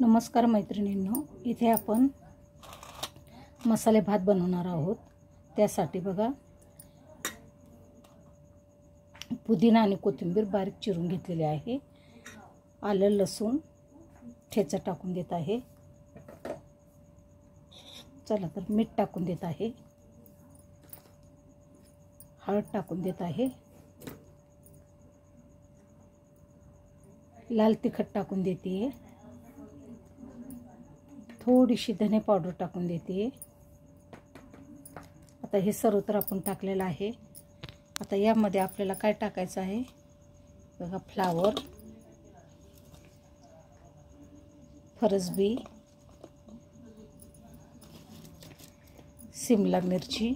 नमस्कार मैत्रिणींनो, इथे आपण मसाले भात बनवणार आहोत। त्यासाठी बघा, पुदिना आणि कोथिंबीर बारीक चिरून घेतलेले आहे। आलं लसूण ठेचा टाकून देत आहे। चला तर मीठ टाकून देत आहे, हळद टाकून देत आहे, लाल तिखट टाकून देते, थोडीशी धने पावडर टाकून देते। आता हे सर्व तर आपण टाकलेलं आहे। आता यामध्ये आपल्याला काय टाकायचं आहे बघा, फ्लावर, फरसबी, शिमला मिरची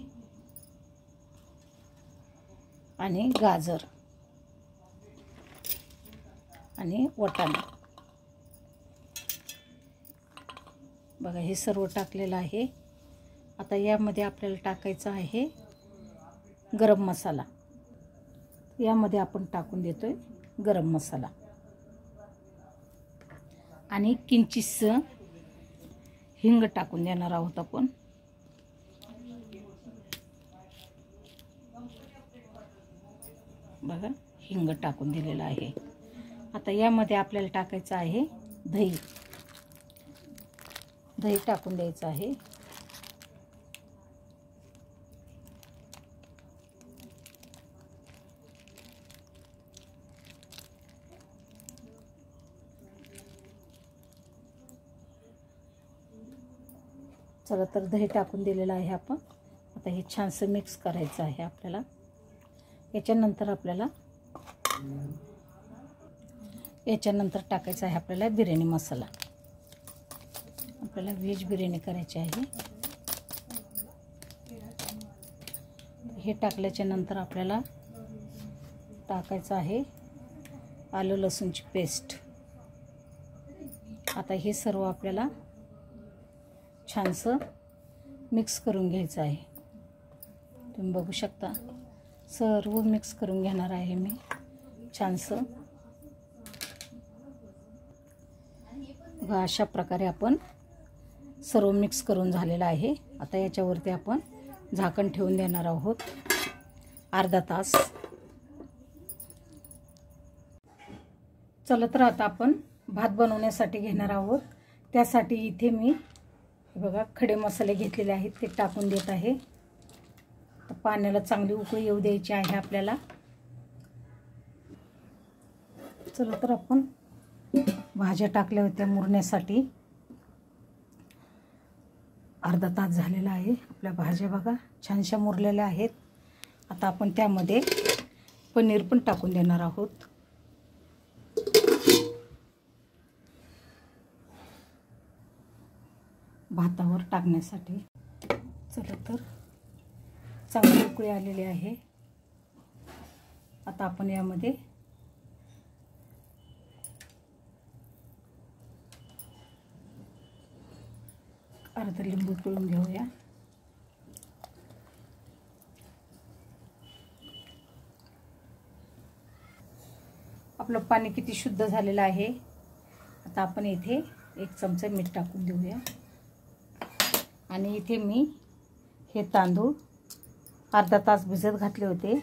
आणि गाजर आणि वाटाणे बघा, हे सर्व टाकलेलं आहे। आता यामध्ये आपल्याला टाकायचा आहे गरम मसाला। यामध्ये आपण टाकून देतोय गरम मसाला आणि किंचितसं हिंग टाकून देणार आहोत आपण। बघा, हिंग टाकून दिलेला आहे। आता यामध्ये आपल्याला टाकायचं आहे दही। दही टाकून द्यायचं आहे। चला तर दही टाकून दिलेलं आहे आपण। आता हे छानसं मिक्स करायचं आहे आपल्याला। याच्यानंतर टाकायचा आहे आपल्याला बिर्याणी मसाला। आपल्याला व्हेज बिर्याणी करायची आहे। हे टाकल्याच्या नंतर आपल्याला टाकायचं आहे आलं लसूणची पेस्ट। आता हे सर्व आपल्याला छानसं मिक्स करून घ्यायचं आहे। तुम्ही बघू शकता, सर्व मिक्स करून घेणार आहे मी छानसं। अशा प्रकारे आपण सर्व मिक्स करून झालेलं आहे। आता याच्यावरती आपण झाकण ठेवून देणार आहोत अर्धा तास। चला तर आता आपण भात बनवण्यासाठी घेणार आहोत। त्यासाठी इथे मी बघा खडे मसाले घेतलेले आहेत, ते टाकून देत आहे। पाण्याला चांगली उकळी येऊ द्यायची आहे आपल्याला। चला तर आपण भाज्या टाकल्या होत्या मुरण्यासाठी। अर्धा तास झालेला आहे। आपल्या भाज्या बघा छानशा मुरलेल्या आहेत। आता आपण त्यामध्ये पनीर पण टाकून देणार आहोत। भातावर टाकण्यासाठी। चला तर चांगली उकळी आलेली आहे। आता आपण यामध्ये अर्धा लिंबू पिळून घेऊया। आपलं पाणी किती शुद्ध झालेलं आहे। आता आपण इथे 1 चमचा मीठ टाकून देऊया। आणि इथे मी हे तांदूळ अर्धा तास भिजत घातले होते,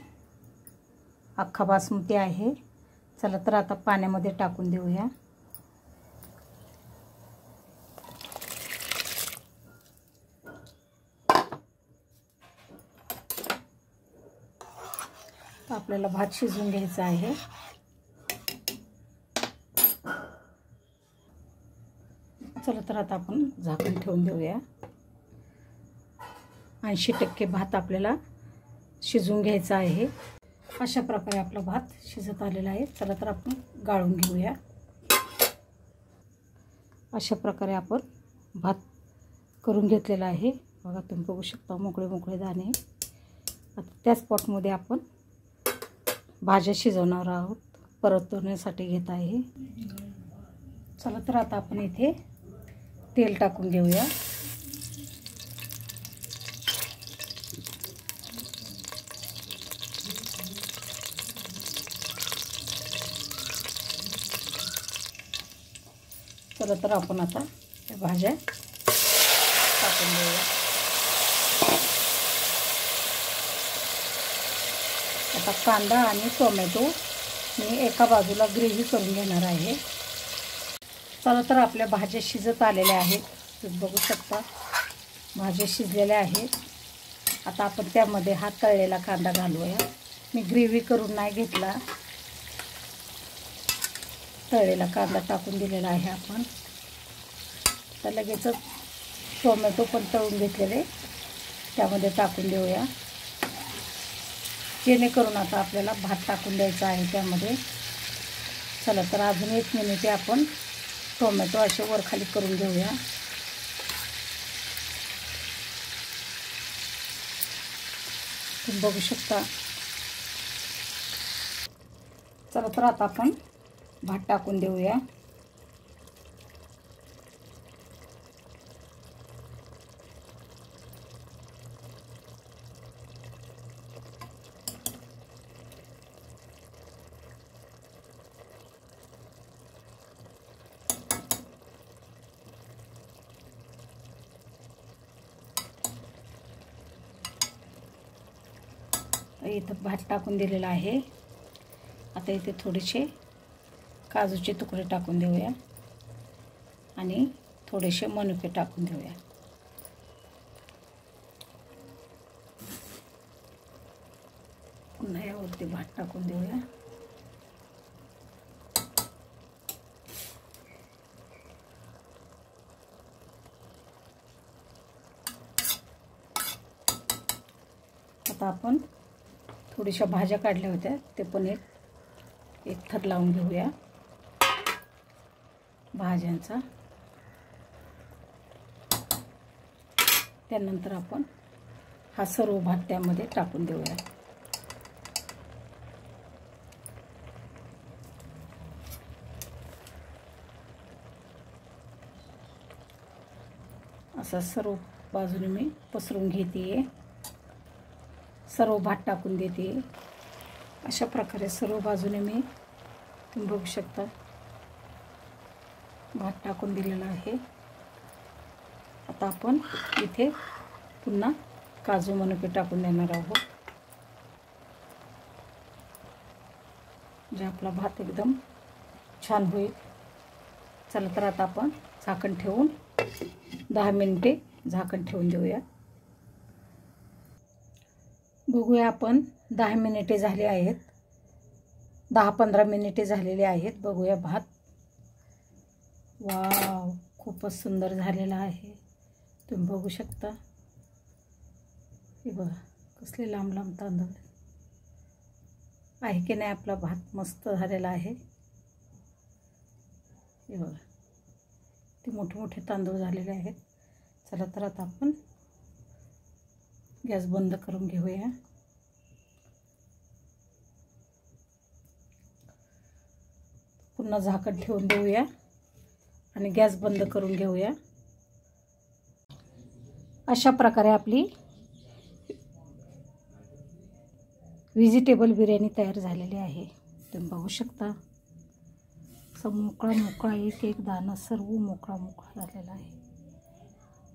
अख्खा बासमती आहे। चला तर आता पाण्यामध्ये टाकून देऊया। आपल्याला भात शिजवून घ्यायचा आहे। चला तर आता आपण झाकण ठेवून देऊया। 80% भात आपल्याला शिजवून घ्यायचा आहे। अशा प्रकारे आपला भात शिजत आलेला आहे। चला तर आपण गाळून घेऊया। अशा प्रकारे आपण भात करून घेतलेला आहे। बघा, तुम्ही बघू शकता मोकळे मोकळे दाणे। आता त्याच पॉटमध्ये आपण भाज्या शिजवणार आहोत, परतवण्यासाठी घेत आहे। चला तर आता आपण इथे तेल टाकून घेऊया। चला तर आपण आता त्या भाज्या टाकून देऊया. आता कांदा आणि टोमॅटो मी एका बाजूला ग्रेव्ही करून घेणार आहे. चला तर आपल्या भाज्या शिजत आलेल्या आहेत. तुम्ही बघू शकता भाज्या शिजलेल्या आहेत. आता आपण त्यामध्ये हा तळलेला कांदा घालूया. मी ग्रेव्ही करून नाही घेतला, तळलेला कांदा टाकून दिलेला आहे आपण. तर लगेचच टोमॅटो पण तळून घेतलेले त्यामध्ये टाकून देऊया, जेणेकरून आता आपल्याला भात टाकून द्यायचा आहे त्यामध्ये. चला तर अजून 1 मिनिट आपण टोमॅटो असे वरखाली करून घेऊया. तुम्ही बघू शकता. चला तर आता आपण भात टाकून देऊया. इथं भात टाकून दिलेला आहे. आता इथे थोडेसे काजूचे तुकडे टाकून देऊया आणि थोडेसे मनुके टाकून देऊया. पुन्हा यावरती भात टाकून देऊया. आता आपण थोड्याशा भाज्या काढल्या होत्या ते पण एक थर लावून घेऊया भाज्यांचा. त्यानंतर आपण हा सर्व भात त्यामध्ये टाकून देऊया. असा सर्व बाजूने मी पसरून घेते, सर्व भात टाकून देते. अशा प्रकारे सर्व बाजूने मी, तुम्ही बघू शकता, भात टाकून दिलेला आहे. आता आपण इथे पुन्हा काजू मनुके टाकून देणार आहोत, जे आपला भात एकदम छान होईल. चला तर आता आपण झाकण ठेवून 10 मिनिटे झाकण ठेवून देऊया. बघूया आपण 10 मिनिटे झाले आहेत, 10-15 मिनिटे झालेले आहेत. बघूया भात. वाव, खूपच सुंदर झालेला आहे. तुम्ही बघू शकता. हे बघा कसले लांब लांब तांदूळ आहे की नाही. आपला भात मस्त झालेला आहे. हे बघा ते मोठे मोठे तांदूळ झालेले आहेत. चला तर आता आपण गॅस बंद करून घेऊया. पुन्हा झाकण ठेवून देऊया आणि गॅस बंद करून घेऊया. अशा प्रकारे आपली व्हेजिटेबल बिर्याणी तयार झालेली आहे. तुम्ही बघू शकता. मोकळा मोकळा एक दाणा सर्व मोकळा मोकळा झालेला आहे.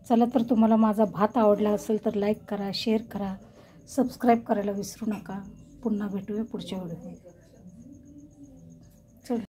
चला तर तुम्हाला माझा भात आवडला असेल तर लाईक करा, शेअर करा, सबस्क्राईब करायला विसरू नका. पुन्हा भेटूया पुढच्या व्हिडिओमध्ये. चल.